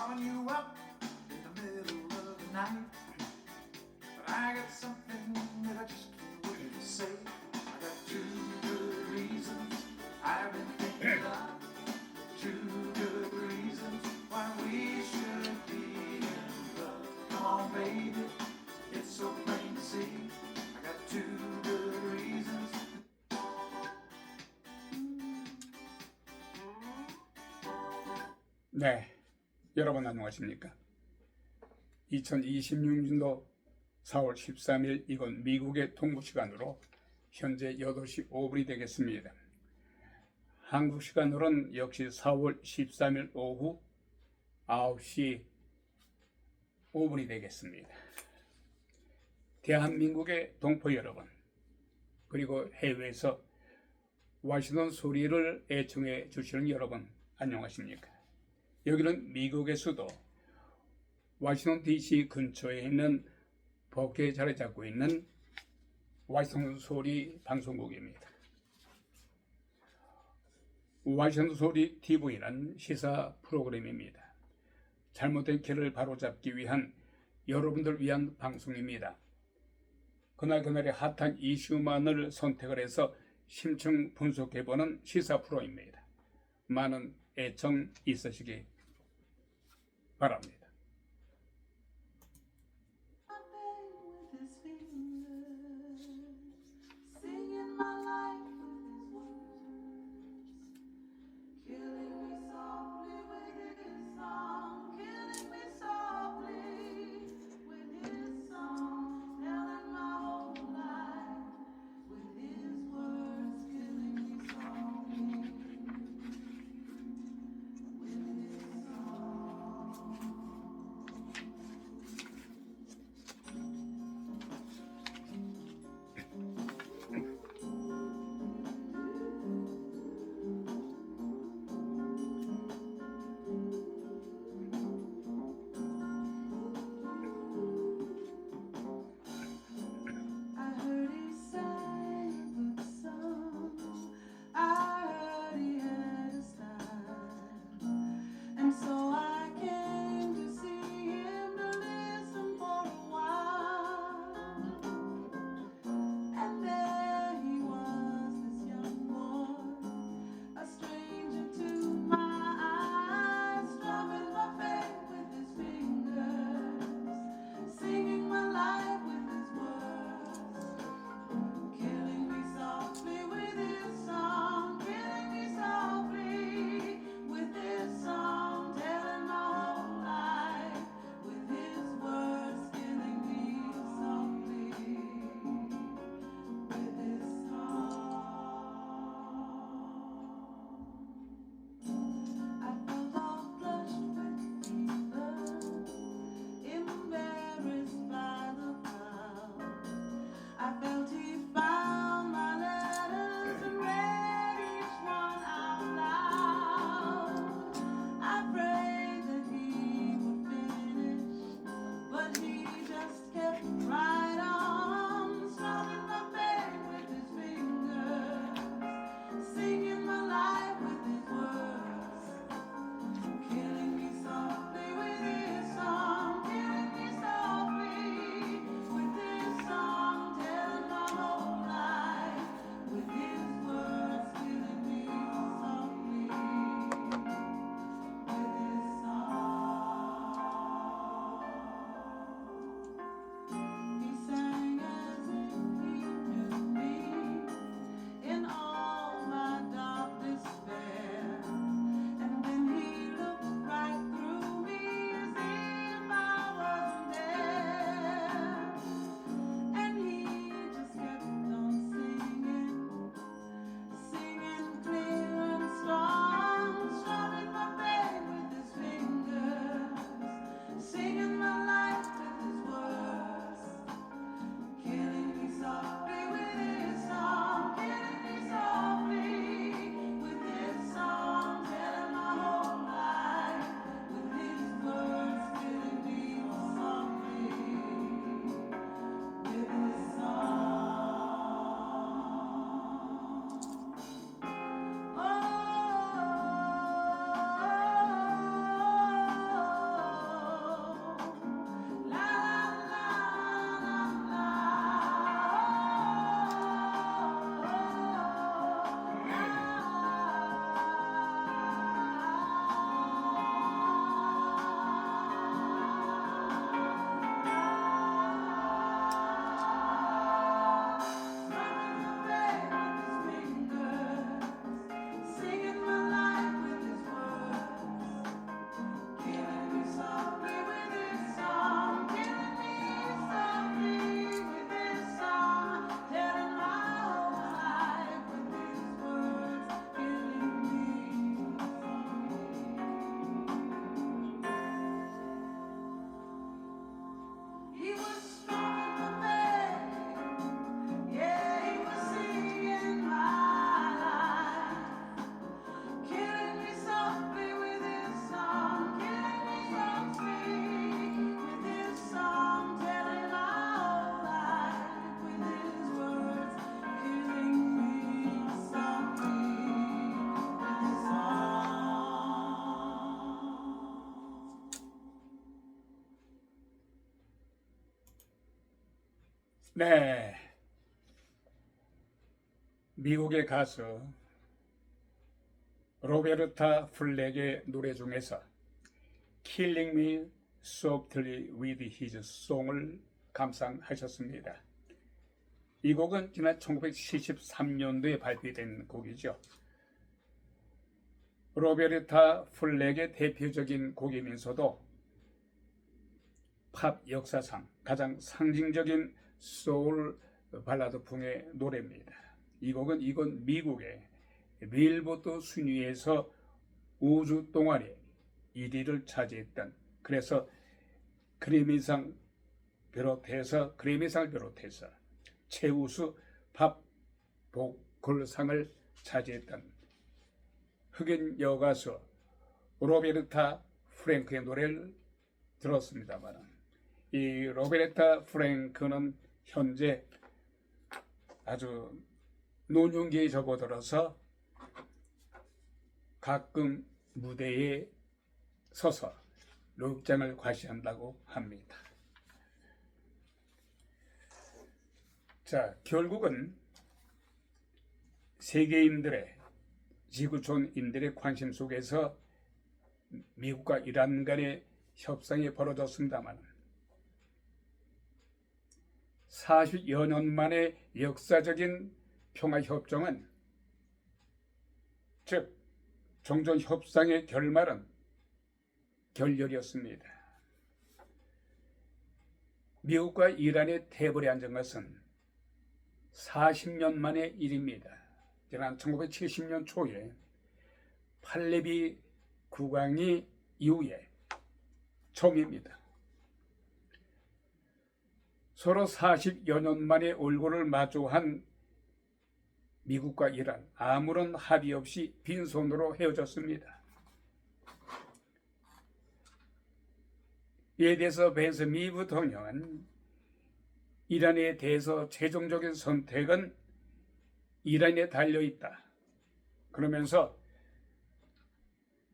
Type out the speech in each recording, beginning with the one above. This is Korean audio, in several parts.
calling you up in the middle of the night. But I got something that I just can't wait to say. I got two good reasons I've been thinking of. Two good reasons why we should be in love. Come on, baby, it's so plain to see. I got two good reasons. 네, 여러분 안녕하십니까? 2026년도 4월 13일 이건 미국의 동부시간으로 현재 8시 5분이 되겠습니다. 한국 시간으로는 역시 4월 13일 오후 9시 5분이 되겠습니다. 대한민국의 동포 여러분, 그리고 해외에서 워싱턴 소리를 애청해 주시는 여러분 안녕하십니까? 여기는 미국의 수도 워싱턴 DC 근처에 있는 버크에 자리 잡고 있는 워싱턴 소리 방송국입니다. 워싱턴 소리 TV는 시사 프로그램입니다. 잘못된 길을 바로잡기 위한 여러분들 위한 방송입니다. 그날그날의 핫한 이슈만을 선택을 해서 심층 분석해보는 시사 프로입니다. 많은 애청 있으시기 바랍니다. 네, 미국의 가수 로베르타 플렉의 노래 중에서 Killing Me Softly with His Song을 감상하셨습니다. 이 곡은 지난 1973년도에 발표된 곡이죠. 로베르타 플렉의 대표적인 곡이면서도 팝 역사상 가장 상징적인 소울 발라드풍의 노래입니다. 이 곡은 미국의 빌보드 순위에서 5주 동안에 1위를 차지했던, 그래서 그래미상을 비롯해서 최우수 팝 보컬상을 차지했던 흑인 여가수 로베르타 프랭크의 노래를 들었습니다만, 이 로베르타 프랭크는 현재 아주 노년기에 접어들어서 가끔 무대에 서서 록장을 과시한다고 합니다. 자, 결국은 세계인들의, 지구촌인들의 관심 속에서 미국과 이란 간의 협상이 벌어졌습니다만 40여 년 만의 역사적인 평화협정은, 즉 종전협상의 결말은 결렬이었습니다. 미국과 이란의 태벌에 앉은 것은 40년 만의 일입니다. 지난 1970년 초에 팔레비 국왕이 이후에 처음입니다. 서로 40여 년 만에 얼굴을 마주한 미국과 이란, 아무런 합의 없이 빈손으로 헤어졌습니다. 이에 대해서 벤스 미 부통령은 이란에 대해서 최종적인 선택은 이란에 달려있다. 그러면서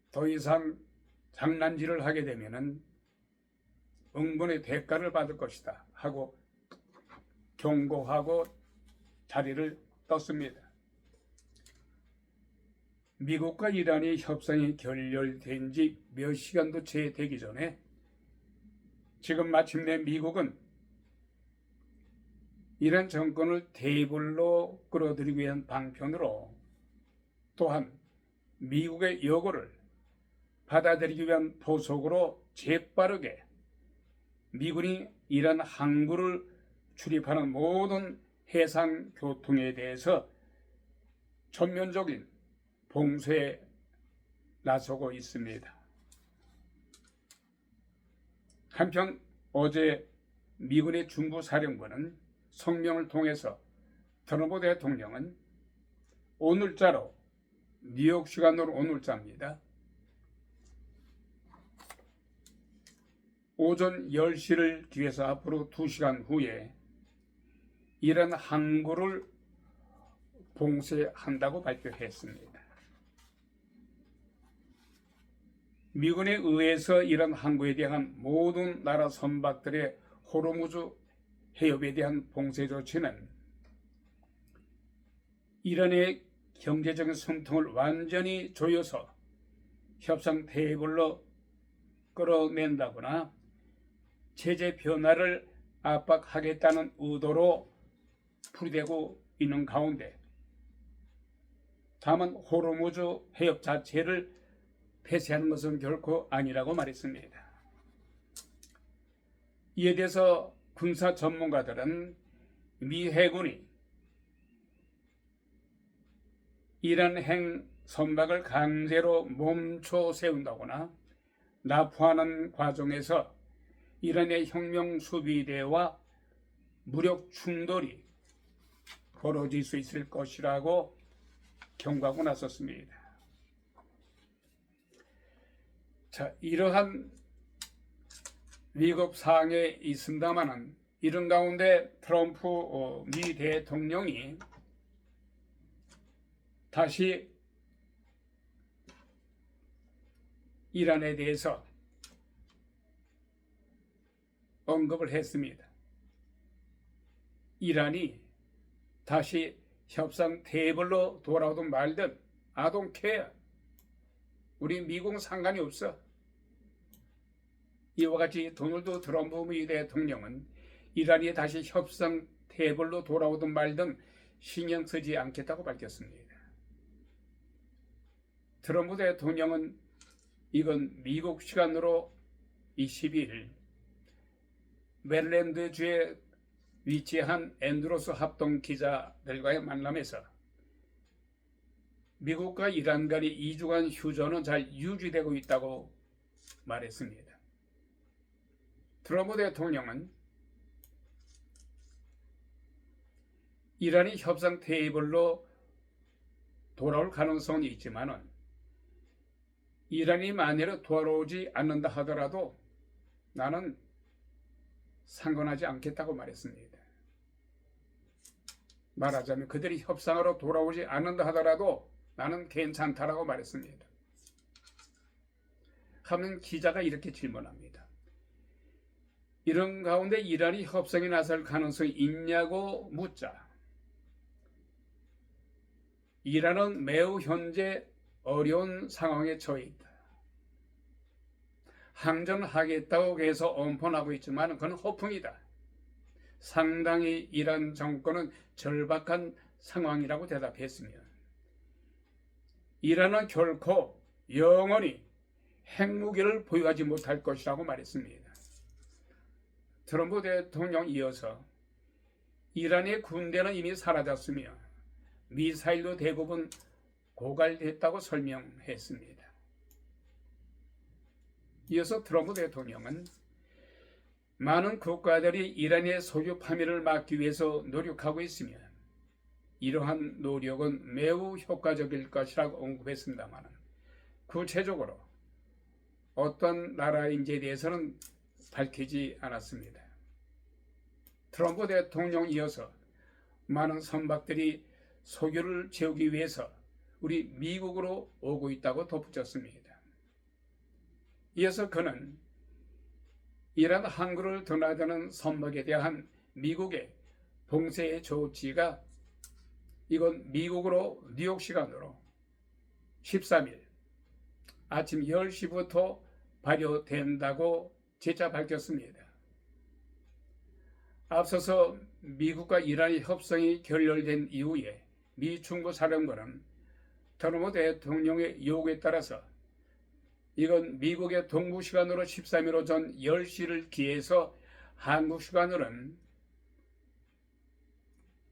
더 이상 장난질을 하게 되면 응분의 대가를 받을 것이다 하고 경고하고 자리를 떴습니다. 미국과 이란의 협상이 결렬된 지 몇 시간도 채 되기 전에 지금 마침내 미국은 이란 정권을 테이블로 끌어들이기 위한 방편으로, 또한 미국의 요구를 받아들이기 위한 포석으로 재빠르게 미군이 이란 항구를 출입하는 모든 해상 교통에 대해서 전면적인 봉쇄에 나서고 있습니다. 한편 어제 미군의 중부사령부는 성명을 통해서 트럼프 대통령은 오늘자로, 뉴욕 시간으로 오늘자입니다, 오전 10시를 기해서 앞으로 2시간 후에 이란 항구를 봉쇄한다고 발표했습니다. 미군에 의해서 이란 항구에 대한 모든 나라 선박들의 호르무즈 해협에 대한 봉쇄 조치는 이란의 경제적인 숨통을 완전히 조여서 협상 테이블로 끌어낸다거나 체제 변화를 압박하겠다는 의도로 풀이되고 있는 가운데, 다만 호르무즈 해협 자체를 폐쇄하는 것은 결코 아니라고 말했습니다. 이에 대해서 군사 전문가들은 미 해군이 이란행 선박을 강제로 멈춰 세운다거나 납포하는 과정에서 이란의 혁명수비대와 무력 충돌이 벌어질 수 있을 것이라고 경고하고 나섰습니다. 자, 이러한 위급 상황에 있습니다만은, 이런 가운데 트럼프 미 대통령이 다시 이란에 대해서 언급을 했습니다. 이란이 다시 협상 테이블로 돌아오든 말든 I don't care. 우리 미국은 상관이 없어. 이와 같이 도널드 트럼프 미 대통령은 이란이 다시 협상 테이블로 돌아오든 말든 신경 쓰지 않겠다고 밝혔습니다. 트럼프 대통령은 이건 미국 시간으로 22일 메릴랜드주에 위치한 앤드로스 합동 기자들과의 만남에서 미국과 이란 간의 2주간 휴전은 잘 유지되고 있다고 말했습니다. 트럼프 대통령은 이란이 협상 테이블로 돌아올 가능성은 있지만은 이란이 만일 돌아오지 않는다 하더라도 나는 상관하지 않겠다고 말했습니다. 말하자면 그들이 협상으로 돌아오지 않는다 하더라도 나는 괜찮다라고 말했습니다. 하면 기자가 이렇게 질문합니다. 이런 가운데 이란이 협상에 나설 가능성이 있냐고 묻자 이란은 매우 현재 어려운 상황에 처해 있다. 항전하겠다고 해서 엄포하고 있지만 그건 허풍이다. 상당히 이란 정권은 절박한 상황이라고 대답했으며 이란은 결코 영원히 핵무기를 보유하지 못할 것이라고 말했습니다. 트럼프 대통령 이어서 이란의 군대는 이미 사라졌으며 미사일도 대부분 고갈됐다고 설명했습니다. 이어서 트럼프 대통령은 많은 국가들이 이란의 석유 파멸을 막기 위해서 노력하고 있으며 이러한 노력은 매우 효과적일 것이라고 언급했습니다만 구체적으로 어떤 나라인지에 대해서는 밝히지 않았습니다. 트럼프 대통령 이어서 많은 선박들이 석유를 채우기 위해서 우리 미국으로 오고 있다고 덧붙였습니다. 이어서 그는 이란 항구를 드나드는 선박에 대한 미국의 봉쇄 조치가 이건 미국으로 뉴욕 시간으로 13일 아침 10시부터 발효된다고 재차 밝혔습니다. 앞서서 미국과 이란의 협상이 결렬된 이후에 미 중부사령부는 트럼프 대통령의 요구에 따라서 이건 미국의 동부 시간으로 13일 오전 10시를 기해서 한국 시간으로는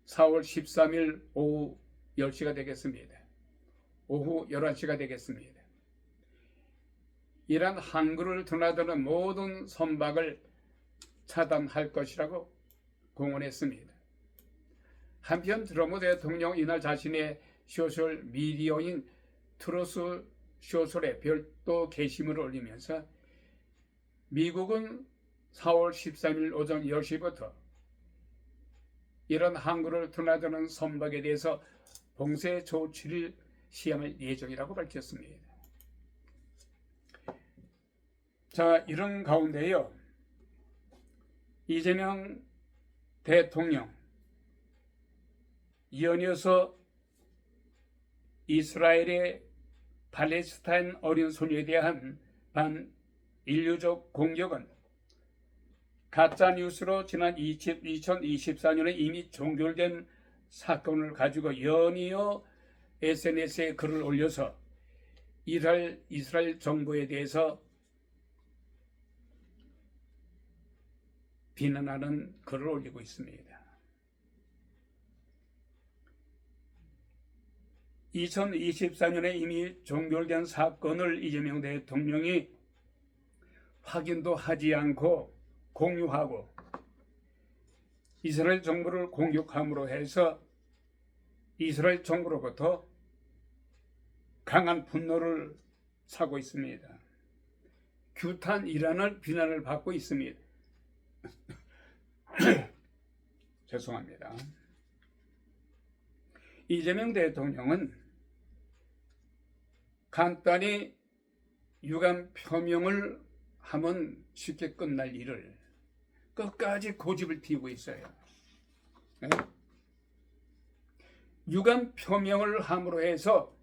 4월 13일 오후 10시가 되겠습니다. 오후 11시가 되겠습니다. 이란 항구를 드나드는 모든 선박을 차단할 것이라고 공언했습니다. 한편 트럼프 대통령 이날 자신의 소셜 미디어인 트루스 소셜에 별도 게시물을 올리면서 미국은 4월 13일 오전 10시부터 이런 항구를 드나드는 선박에 대해서 봉쇄 조치를 시행할 예정이라고 밝혔습니다. 자, 이런 가운데요, 이재명 대통령 연이어서 이스라엘의 팔레스타인 어린 소녀에 대한 반인류적 공격은 가짜뉴스로 지난 2024년에 이미 종결된 사건을 가지고 연이어 SNS에 글을 올려서 이스라엘 정부에 대해서 비난하는 글을 올리고 있습니다. 2024년에 이미 종결된 사건을 이재명 대통령이 확인도 하지 않고 공유하고 이스라엘 정부를 공격함으로 해서 이스라엘 정부로부터 강한 분노를 사고 있습니다. 규탄 이란을 비난을 받고 있습니다. 죄송합니다. 이재명 대통령은 간단히 유감 표명을 하면 쉽게 끝날 일을 끝까지 고집을 피우고 있어요. 예? 유감 표명을 함으로 해서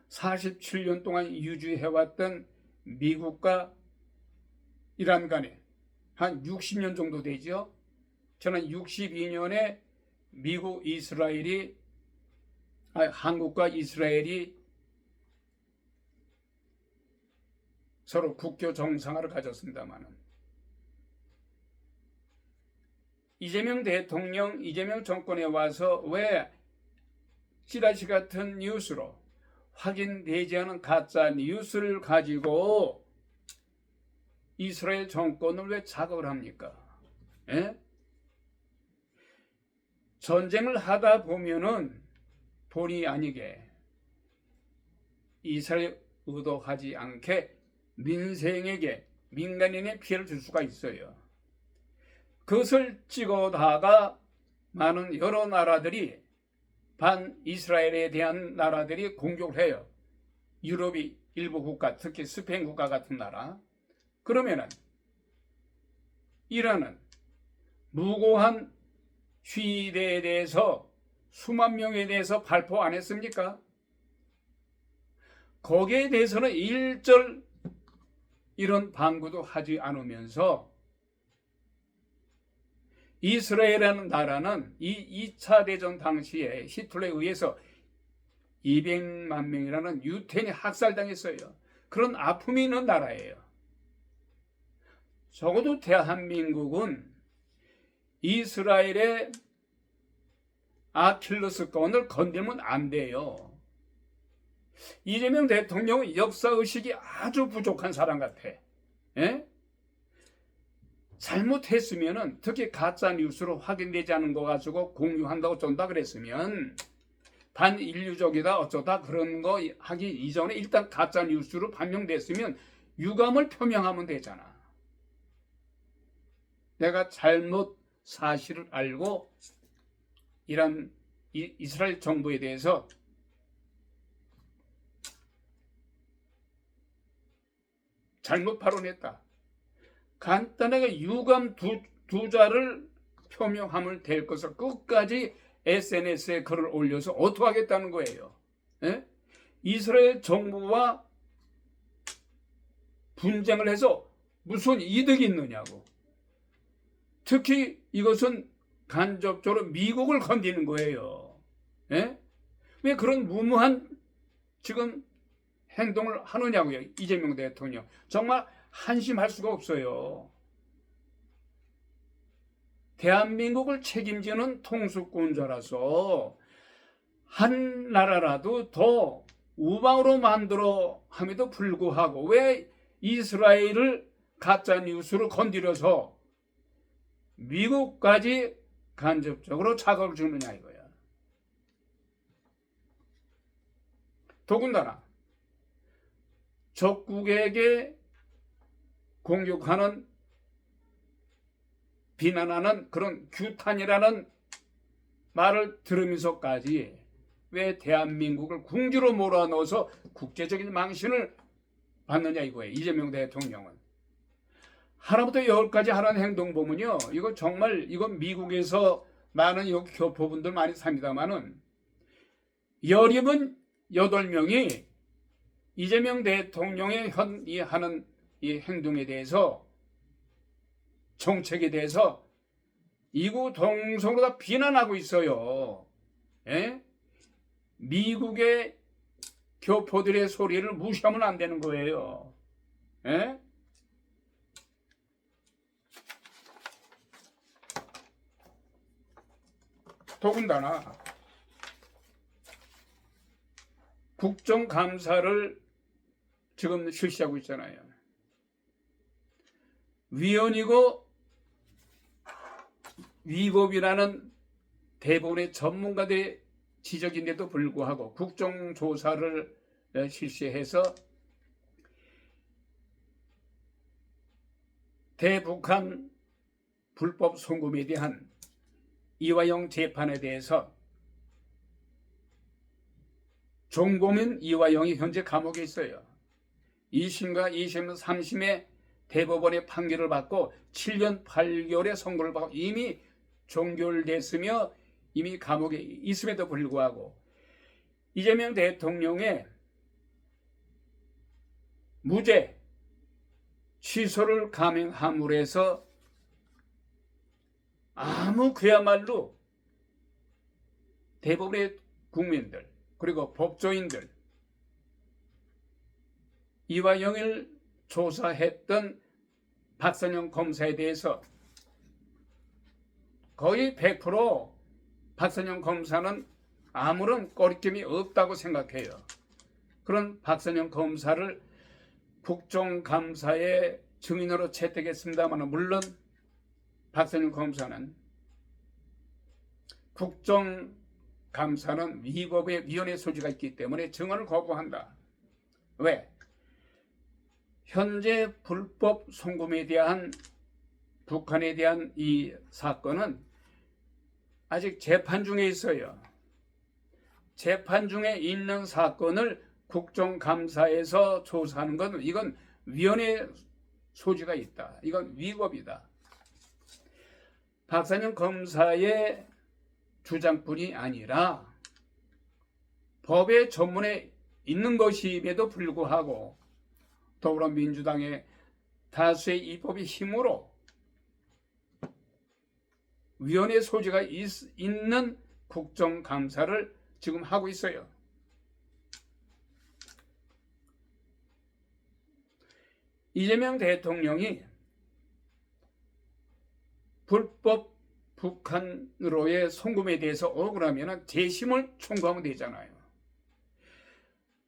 47년 동안 유지해왔던 미국과 이란 간에 한 60년 정도 되죠. 저는 62년에 한국과 이스라엘이 서로 국교 정상화를 가졌습니다만은 이재명 대통령, 이재명 정권에 와서 왜 찌라시 같은 뉴스로 확인되지 않은 가짜 뉴스를 가지고 이스라엘 정권을 왜 자극을 합니까? 예? 전쟁을 하다 보면은 본의 아니게 이스라엘 의도하지 않게 민생에게 민간인의 피해를 줄 수가 있어요. 그것을 찍어다가 많은 여러 나라들이 반 이스라엘에 대한 나라들이 공격을 해요. 유럽이 일부 국가, 특히 스페인 국가 같은 나라. 그러면은 이란은 무고한 시위대에 대해서 수만 명에 대해서 발포 안 했습니까? 거기에 대해서는 일절 이런 방구도 하지 않으면서 이스라엘이라는 나라는 이 2차 대전 당시에 히틀러에 의해서 200만 명이라는 유태인이 학살당했어요. 그런 아픔이 있는 나라예요. 적어도 대한민국은 이스라엘의 아킬레스건을 건들면 안 돼요. 이재명 대통령은 역사의식이 아주 부족한 사람 같아. 예? 잘못했으면은, 특히 가짜뉴스로 확인되지 않은 거 가지고 공유한다고 쫀다 그랬으면 반인류적이다 어쩌다 그런 거 하기 이전에 일단 가짜뉴스로 판명됐으면 유감을 표명하면 되잖아. 내가 잘못 사실을 알고 이스라엘 정부에 대해서 잘못 발언했다. 간단하게 유감 두 자를 표명하면 될 것을 끝까지 SNS에 글을 올려서 어떻게 하겠다는 거예요. 예? 이스라엘 정부와 분쟁을 해서 무슨 이득이 있느냐고. 특히 이것은 간접적으로 미국을 건드리는 거예요. 예? 왜 그런 무모한 지금 행동을 하느냐고요. 이재명 대통령. 정말 한심할 수가 없어요. 대한민국을 책임지는 통수권자라서 한 나라라도 더 우방으로 만들어 함에도 불구하고 왜 이스라엘을 가짜뉴스로 건드려서 미국까지 간접적으로 자극을 주느냐 이거야. 더군다나 적국에게 공격하는 비난하는 그런 규탄이라는 말을 들으면서까지 왜 대한민국을 궁지로 몰아넣어서 국제적인 망신을 받느냐 이거예요. 이재명 대통령은. 하나부터 열까지 하는 행동 보면요. 이거 정말 이건 미국에서 많은 교포분들 많이 삽니다만은 여림은 8명이 이재명 대통령의 하는 이 행동에 대해서 정책에 대해서 이구동성으로 다 비난하고 있어요. 예? 미국의 교포들의 소리를 무시하면 안 되는 거예요. 예? 더군다나 국정감사를 지금 실시하고 있잖아요. 위헌이고 위법이라는 대부분의 전문가들의 지적인데도 불구하고 국정조사를 실시해서 대북한 불법 송금에 대한 이화영 재판에 대해서 종고민 이화영이 현재 감옥에 있어요. 2심과 2심, 3심의 대법원의 판결을 받고 7년 8개월의 선고를 받고 이미 종결됐으며 이미 감옥에 있음에도 불구하고 이재명 대통령의 무죄 취소를 감행함으로 해서 아무 그야말로 대부분의 국민들 그리고 법조인들 이화영을 조사했던 박선영 검사에 대해서 거의 100% 박선영 검사는 아무런 거리낌이 없다고 생각해요. 그런 박선영 검사를 국정감사의 증인으로 채택했습니다만 물론 박선영 검사는 국정감사는 위법의 위헌의 소지가 있기 때문에 증언을 거부한다. 왜? 현재 불법 송금에 대한 북한에 대한 이 사건은 아직 재판 중에 있어요. 재판 중에 있는 사건을 국정감사에서 조사하는 건 이건 위헌의 소지가 있다. 이건 위법이다. 박선영 검사의 주장뿐이 아니라 법의 전문에 있는 것임에도 불구하고 더불어민주당의 다수의 입법의 힘으로 위헌의 소지가 있는 국정감사를 지금 하고 있어요. 이재명 대통령이 불법 북한으로의 송금에 대해서 억울하면 재심을 청구하면 되잖아요.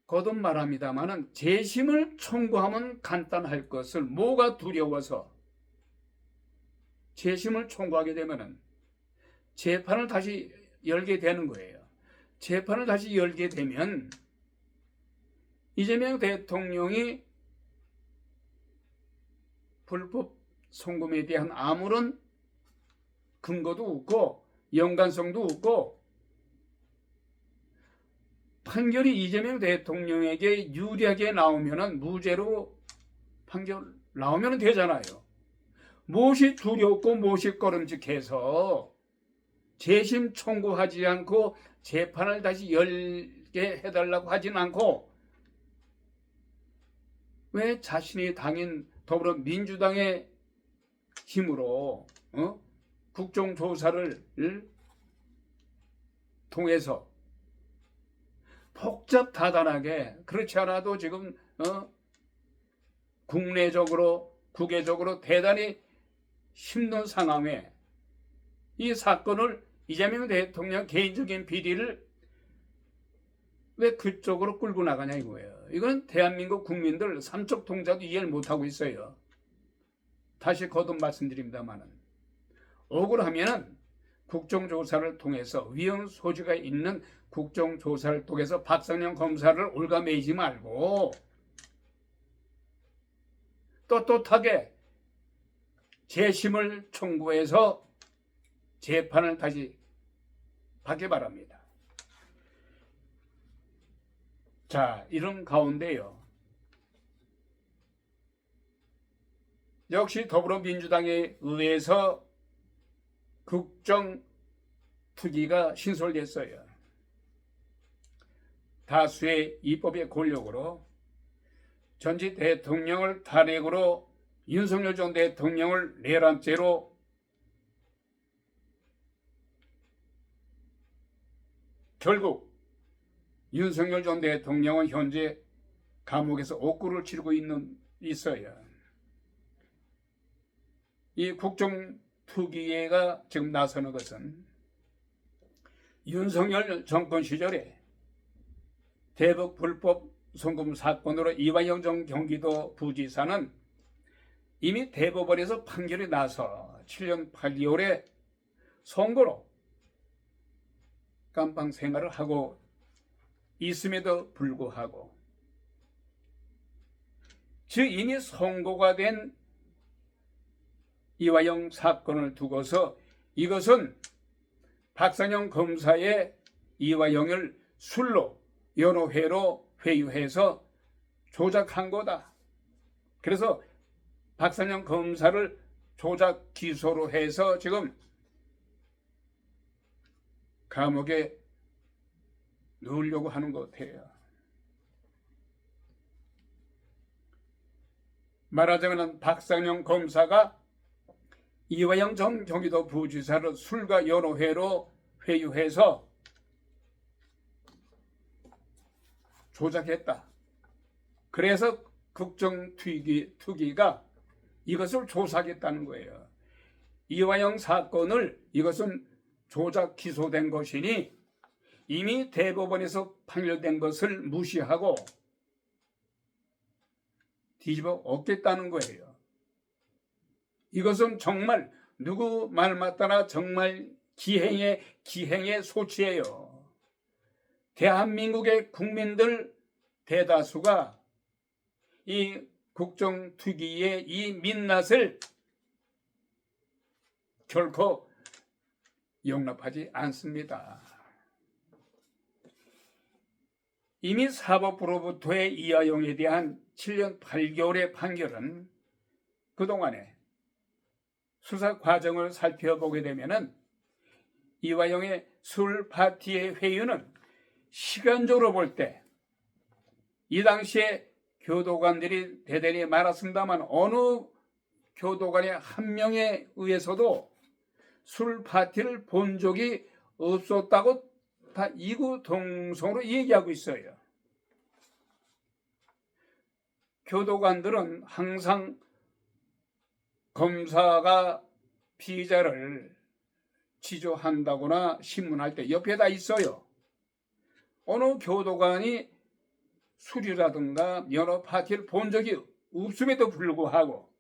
거듭 말합니다마는 재심을 청구하면 간단할 것을 뭐가 두려워서 재심을 청구하게 되면은 재판을 다시 열게 되는 거예요. 재판을 다시 열게 되면 이재명 대통령이 불법 송금에 대한 아무런 근거도 없고 연관성도 없고 판결이 이재명 대통령에게 유리하게 나오면은 무죄로 판결 나오면 되잖아요. 무엇이 두렵고 무엇이 꺼름직해서 재심 청구하지 않고 재판을 다시 열게 해달라고 하진 않고 왜 자신의 당인 더불어민주당의 힘으로 국정조사를 통해서 복잡다단하게 그렇지 않아도 지금 국내적으로 국외적으로 대단히 힘든 상황에 이 사건을 이재명 대통령 개인적인 비리를 왜 그쪽으로 끌고 나가냐 이거예요. 이건 대한민국 국민들 삼척 동자도 이해를 못하고 있어요. 다시 거듭 말씀드립니다만은 억울하면은 국정조사를 통해서 위헌 소지가 있는 국정조사를 통해서 박선영 검사를 올가매지 말고 떳떳하게 재심을 청구해서 재판을 다시 받기 바랍니다. 자, 이런 가운데요. 역시 더불어민주당에 의해서 국정특위가 신설됐어요. 다수의 입법의 권력으로 전직 대통령을 탄핵으로 윤석열 전 대통령을 내란죄로 결국 윤석열 전 대통령은 현재 감옥에서 옥구를 치르고 있어요. 이 국정특위가 지금 나서는 것은 윤석열 정권 시절에 대북 불법 송금 사건으로 이화영 전 경기도 부지사는 이미 대법원에서 판결이 나서 7년 8개월의 선고로 감방 생활을 하고 있음에도 불구하고 즉 이미 선고가 된 이화영 사건을 두고서 이것은 박선영 검사의 이화영을 술로 여러 회로 회유해서 조작한 거다. 그래서 박선영 검사를 조작 기소로 해서 지금 감옥에 넣으려고 하는 것 같아요. 말하자면 박상영 검사가 이화영 전 경기도 부지사를 술과 여러 회로 회유해서 조작했다. 그래서 국정투기가 이것을 조사하겠다는 거예요. 이화영 사건을 이것은 조작 기소된 것이니 이미 대법원에서 판결된 것을 무시하고 뒤집어 엎겠다는 거예요. 이것은 정말 누구 말 맞다나 정말 기행의 소치예요. 대한민국의 국민들 대다수가 이 국정투기의 이 민낯을 결코 용납하지 않습니다. 이미 사법부로부터의 이화영에 대한 7년 8개월의 판결은 그동안에 수사 과정을 살펴보게 되면은 이화영의 술 파티의 회유는 시간적으로 볼 때 이 당시에 교도관들이 대단히 많았습니다만 어느 교도관의 한 명에 의해서도 술 파티를 본 적이 없었다고 다 이구동성으로 얘기하고 있어요. 교도관들은 항상 검사가 피의자를 지조한다거나 신문할 때 옆에 다 있어요. 어느 교도관이 술이라든가 여러 파티를 본 적이 없음에도 불구하고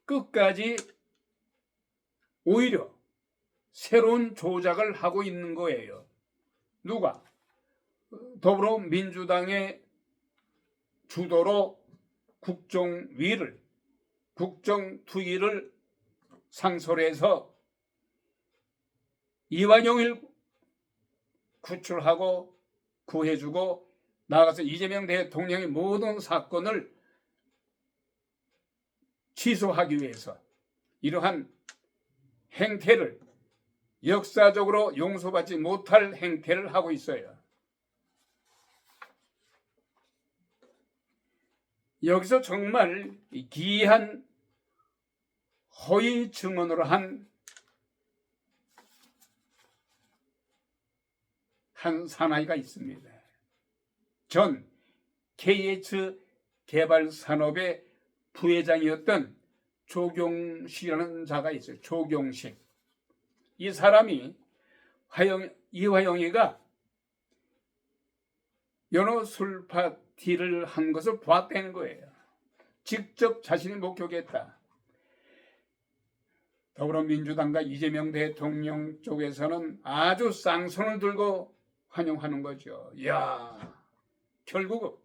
끝까지 오히려 새로운 조작을 하고 있는 거예요. 누가? 더불어민주당의 주도로 국정투기를 상설해서 이완용을 구출하고 구해주고 나아가서 이재명 대통령의 모든 사건을 취소하기 위해서 이러한 행태를 역사적으로 용서받지 못할 행태를 하고 있어요. 여기서 정말 기이한 허위 증언으로 한 사나이가 있습니다. 전 KH 개발산업의 부회장이었던 조경식이라는 자가 있어요. 조경식. 이 사람이 이화영이가 연어 술 파티를 한 것을 보았다는 거예요. 직접 자신이 목격했다. 더불어민주당과 이재명 대통령 쪽에서는 아주 쌍손을 들고 환영하는 거죠. 이야, 결국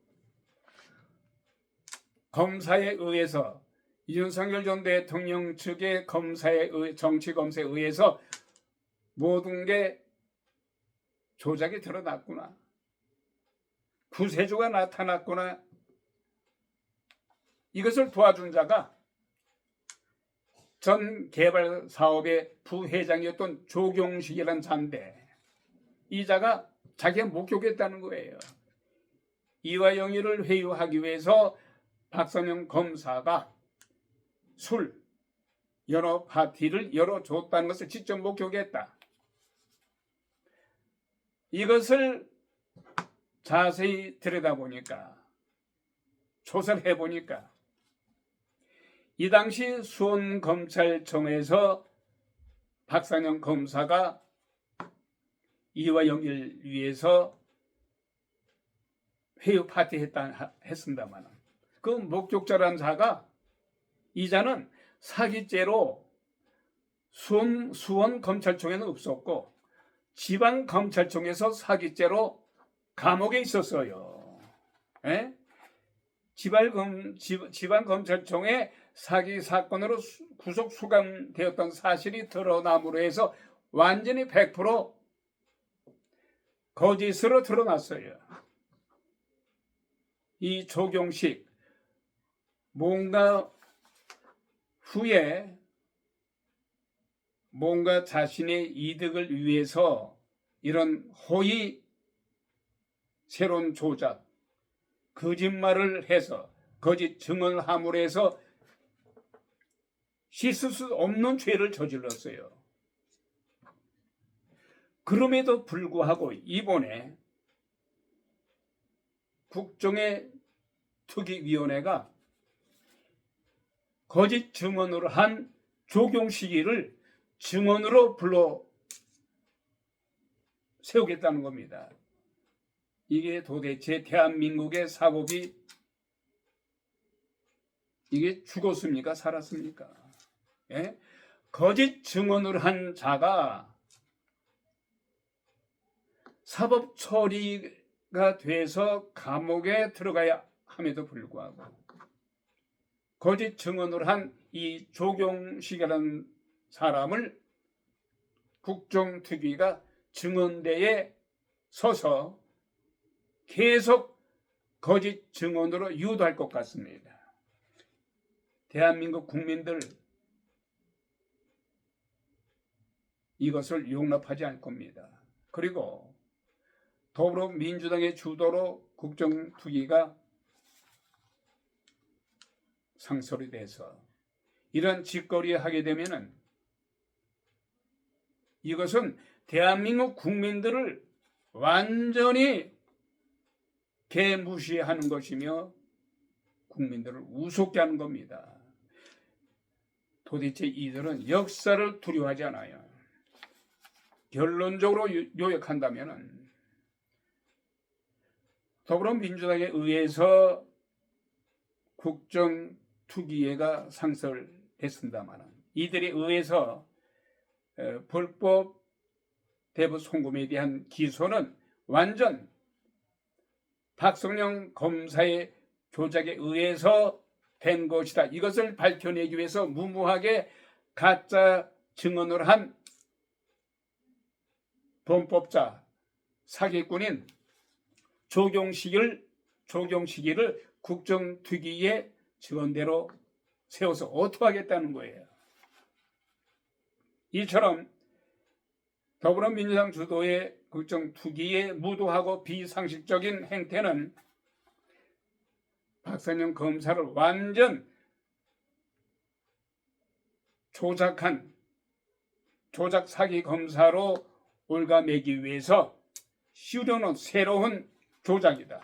검사에 의해서 윤석열 전 대통령 측의 정치 검사에 의해서 모든 게 조작이 드러났구나. 구세주가 나타났구나. 이것을 도와준 자가 전 개발 사업의 부회장이었던 조경식이라는 자인데 이 자가 자기가 목격했다는 거예요. 이화영이를 회유하기 위해서 박상영 검사가 술, 여러 파티를 열어줬다는 것을 직접 목격했다. 이것을 자세히 들여다보니까 조사를 해보니까 이 당시 수원검찰청에서 박상영 검사가 이화영을 위해서 회유 파티 했습니다만 그 목격자라는 자가 이 자는 사기죄로 수원검찰청에는 없었고 지방검찰청에서 사기죄로 감옥에 있었어요. 에? 지방검찰청에 사기 사건으로 구속 수감되었던 사실이 드러남으로 해서 완전히 100% 거짓으로 드러났어요. 이 조경식 뭔가 후에 뭔가 자신의 이득을 위해서 이런 허위 새로운 조작, 거짓말을 해서 거짓 증언을 함으로 해서 씻을 수 없는 죄를 저질렀어요. 그럼에도 불구하고 이번에 국정의 특위위원회가 거짓 증언으로 한 조경식이를 증언으로 불러 세우겠다는 겁니다. 이게 도대체 대한민국의 사법이 이게 죽었습니까? 살았습니까? 예? 거짓 증언을 한 자가 사법 처리가 돼서 감옥에 들어가야 함에도 불구하고 거짓 증언을 한 이 조경식이라는 사람을 국정특위가 증언대에 서서 계속 거짓 증언으로 유도할 것 같습니다. 대한민국 국민들 이것을 용납하지 않을 겁니다. 그리고 더불어민주당의 주도로 국정특위가 상설이 돼서 이런 짓거리 하게 되면은 이것은 대한민국 국민들을 완전히 개무시하는 것이며 국민들을 우습게 하는 겁니다. 도대체 이들은 역사를 두려워하지 않아요. 결론적으로 요약한다면 더불어민주당에 의해서 국정특위회가 상설됐습니다만 이들에 의해서 불법 대부 송금에 대한 기소는 완전 박성령 검사의 조작에 의해서 된 것이다. 이것을 밝혀내기 위해서 무모하게 가짜 증언을 한 범법자 사기꾼인 조경식이를 국정특위의 직원대로 세워서 어떻게 하겠다는 거예요. 이처럼 더불어민주당 주도의 국정특위의 무도하고 비상식적인 행태는 박선영 검사를 완전 조작 사기 검사로 올가매기 위해서 씌우려는 새로운 조작이다.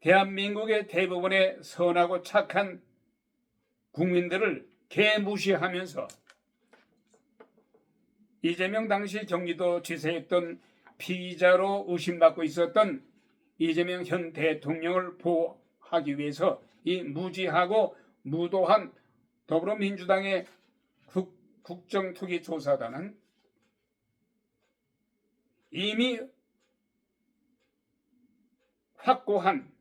대한민국의 대부분의 선하고 착한 국민들을 개무시하면서 이재명 당시 경기도 지사였던 피의자로 의심받고 있었던 이재명 현 대통령을 보호하기 위해서 이 무지하고 무도한 더불어민주당의 국정특위 조사단은 이미 확고한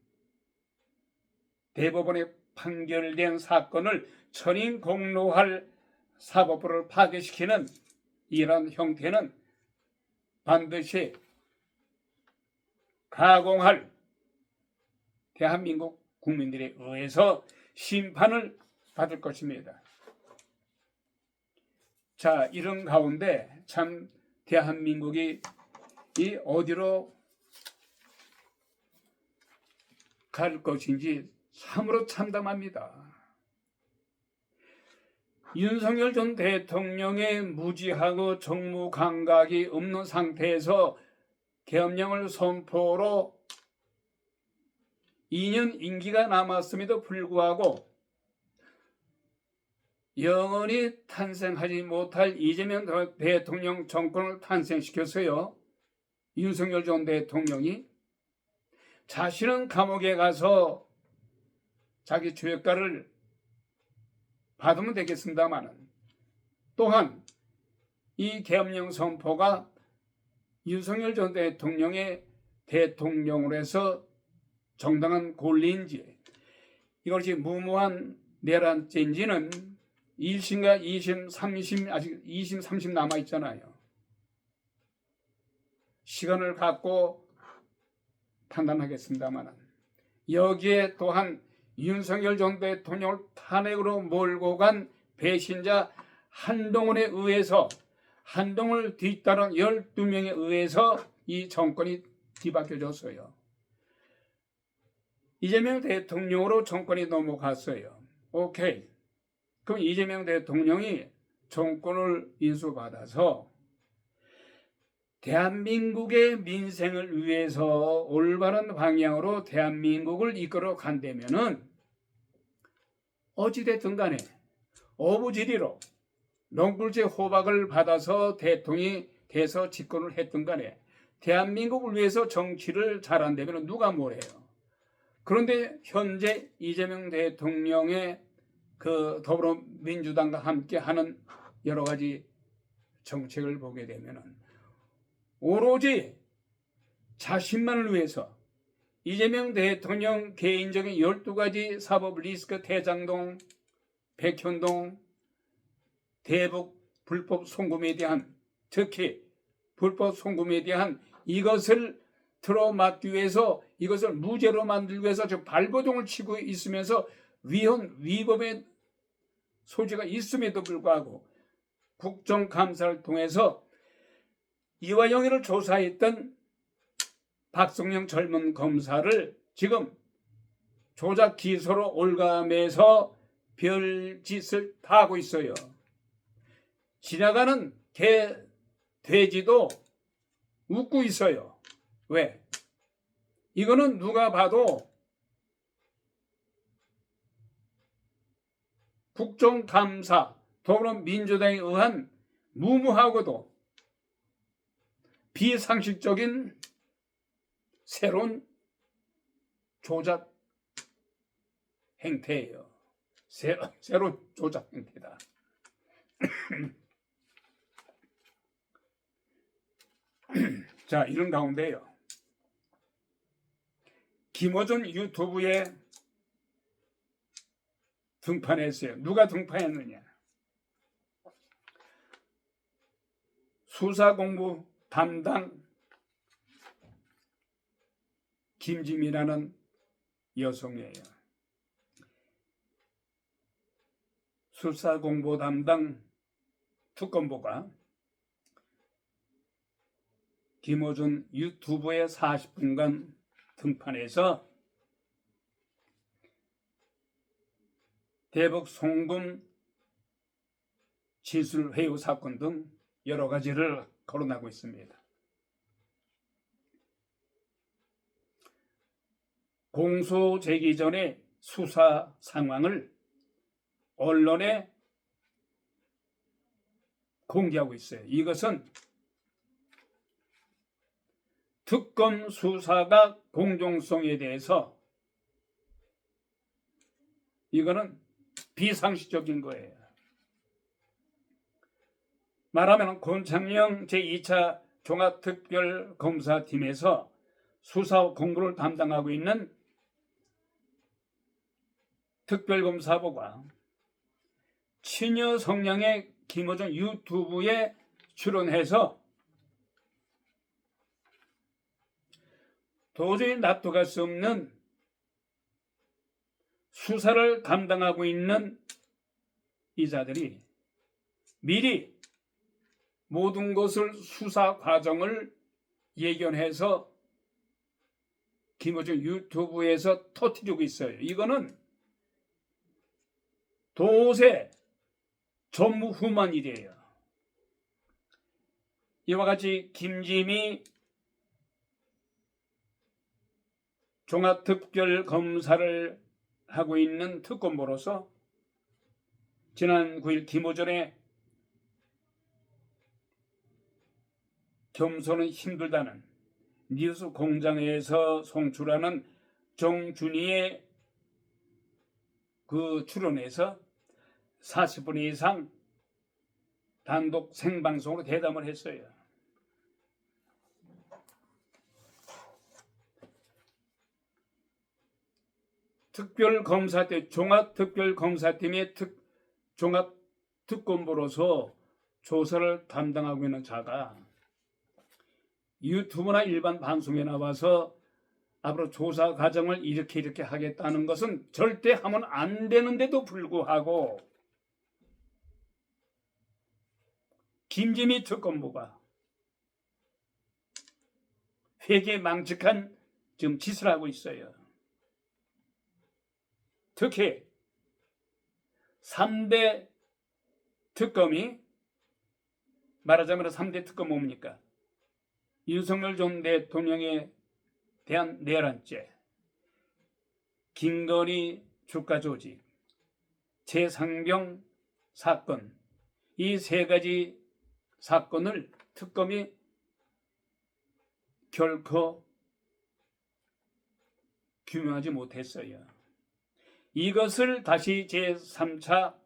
대법원에 판결된 사건을 천인 공로할 사법부를 파괴시키는 이런 형태는 반드시 가공할 대한민국 국민들에 의해서 심판을 받을 것입니다. 자, 이런 가운데 참 대한민국이 이 어디로 갈 것인지 참으로 참담합니다. 윤석열 전 대통령의 무지하고 정무 감각이 없는 상태에서 계엄령을 선포로 2년 임기가 남았음에도 불구하고 영원히 탄생하지 못할 이재명 대통령 정권을 탄생시켰어요. 윤석열 전 대통령이 자신은 감옥에 가서 자기 죄가를 받으면 되겠습니다만 또한 이 계엄령 선포가 윤석열 전 대통령의 대통령으로 해서 정당한 권리인지 이것이 무모한 내란죄인지는 1심과 2심, 3심 아직 2심, 3심 남아 있잖아요. 시간을 갖고 판단하겠습니다만 여기에 또한 윤석열 전 대통령을 탄핵으로 몰고 간 배신자 한동훈에 의해서, 한동훈을 뒤따른 12명에 의해서 이 정권이 뒤바뀌어졌어요. 이재명 대통령으로 정권이 넘어갔어요. 오케이. 그럼 이재명 대통령이 정권을 인수받아서 대한민국의 민생을 위해서 올바른 방향으로 대한민국을 이끌어 간다면은 어찌됐든 간에 어부지리로 넝굴제 호박을 받아서 대통령이 돼서 집권을 했든 간에 대한민국을 위해서 정치를 잘한다면 누가 뭘 해요. 그런데 현재 이재명 대통령의 그 더불어민주당과 함께 하는 여러 가지 정책을 보게 되면은 오로지 자신만을 위해서 이재명 대통령 개인적인 12가지 사법 리스크, 대장동, 백현동, 대북 불법 송금에 대한, 특히 불법 송금에 대한 이것을 틀어막기 위해서, 이것을 무죄로 만들기 위해서 저 발버둥을 치고 있으면서 위법의 소지가 있음에도 불구하고 국정감사를 통해서 이화영이를 조사했던 박성영 젊은 검사를 지금 조작 기소로 올감해서 별짓을 다 하고 있어요. 지나가는 개, 돼지도 웃고 있어요. 왜? 이거는 누가 봐도 국정감사, 더불어민주당에 의한 무모하고도 비상식적인 새로운 조작 행태예요. 새로운 조작 행태다. 자, 이런 가운데요, 김어준 유튜브에 등판했어요. 누가 등판했느냐? 수사공부 담당 김지미라는 여성이에요. 수사공부 담당 특검보가 김어준 유튜브에 40분간 등판해서 대북 송금 지술 회유 사건 등 여러 가지를 거론하고 있습니다. 공소 제기 전에 수사 상황을 언론에 공개하고 있어요. 이것은 특검 수사가 공정성에 대해서 이거는 비상식적인 거예요. 말하면 권창영 제2차 종합특별검사팀에서 수사 공부를 담당하고 있는 특별검사보가 친여 성향의 김어준 유튜브에 출연해서 도저히 납득할 수 없는 수사를 감당하고 있는 이자들이 미리 모든 것을 수사 과정을 예견해서 김어준 유튜브에서 터뜨리고 있어요. 이거는 도새 전무후무한 일이에요. 이와 같이 김지미 종합특별검사를 하고 있는 특검보로서 지난 9일 김어준의 겸손은 힘들다는 뉴스 공장에서 송출하는 정준희의 그 출연에서 40분 이상 단독 생방송으로 대담을 했어요. 특별검사팀, 종합특별검사팀의 종합특검보로서 조사를 담당하고 있는 자가 유튜브나 일반 방송에 나와서 앞으로 조사 과정을 이렇게 하겠다는 것은 절대 하면 안 되는데도 불구하고 김지미 특검부가 회계망측한 지금 짓을 하고 있어요. 특히 3대 특검이 말하자면 3대 특검 뭡니까? 윤석열 전 대통령에 대한 내란죄, 김건희 주가 조직, 최상병 사건, 이 세 가지 사건을 특검이 결코 규명하지 못했어요. 이것을 다시 제3차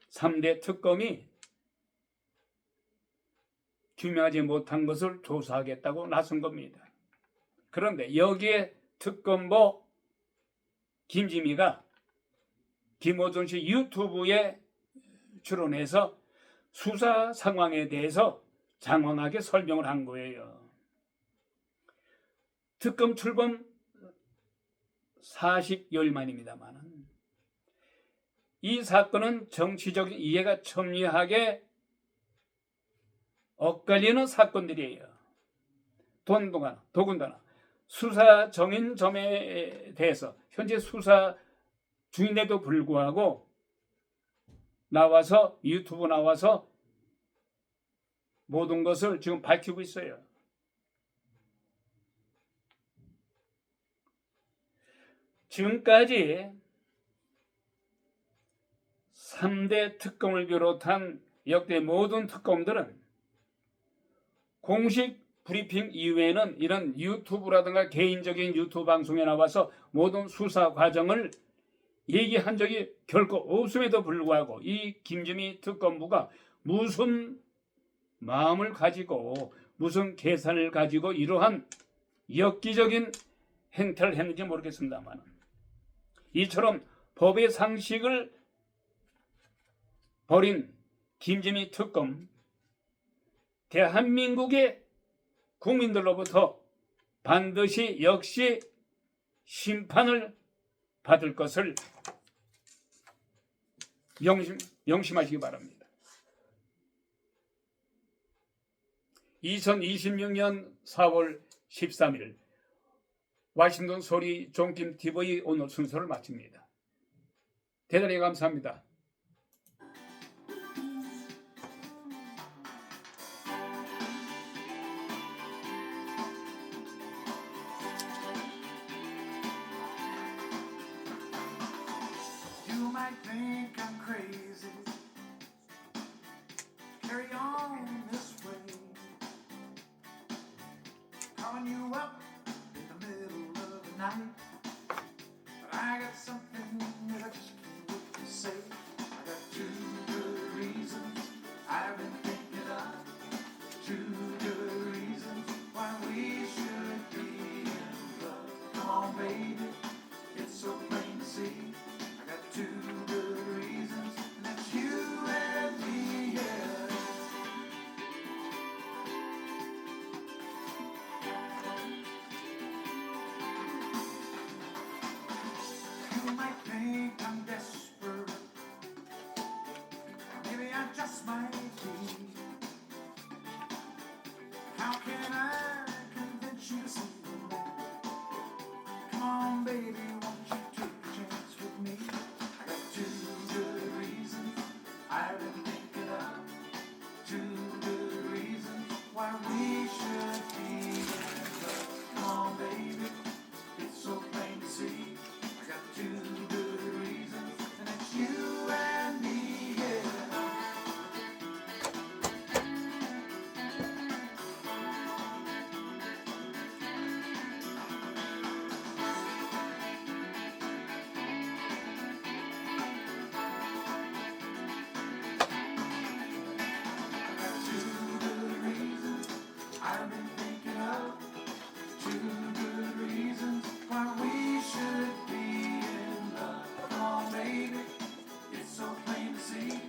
3대 특검이 규명하지 못한 것을 조사하겠다고 나선 겁니다. 그런데 여기에 특검보 김지미가 김어준 씨 유튜브에 출연해서 수사 상황에 대해서 장황하게 설명을 한 거예요. 특검 출범 40여일 만입니다만 이 사건은 정치적인 이해가 첨예하게 엇갈리는 사건들이에요. 더군다나 수사 정인 점에 대해서 현재 수사 중인데도 불구하고 나와서 유튜브 나와서 모든 것을 지금 밝히고 있어요. 지금까지 3대 특검을 비롯한 역대 모든 특검들은 공식 브리핑 이후에는 이런 유튜브라든가 개인적인 유튜브 방송에 나와서 모든 수사 과정을 얘기한 적이 결코 없음에도 불구하고 이 김지미 특검부가 무슨 마음을 가지고 무슨 계산을 가지고 이러한 엽기적인 행태를 했는지 모르겠습니다만 이처럼 법의 상식을 버린 김지미 특검, 대한민국의 국민들로부터 반드시 역시 심판을 받을 것을 명심하시기 바랍니다. 2026년 4월 13일 와싱턴 소리 종김 TV 오늘 순서를 마칩니다. 대단히 감사합니다. You might think I'm crazy, carry on this way, calling you up in the middle of the night, but I got something that I just can't wait to say. I got two good reasons I've been thinking of, two good reasons why we should be in love. Come on, baby, it's so plain to see. I got two good reasons, and that's you and me, yeah. You might think I'm desperate, maybe I just might be. How can I convince you to see that? Come on, baby, won't you take a chance with me? I got two good reasons I've been thinking of, two good reasons why we should be in love. Come on, baby, it's so plain to see. I got two good reasons, and it's you and me, yeah. I got two good reasons I've been thinking of, two good reasons why we should be in love. Come on, baby, it's so plain to see.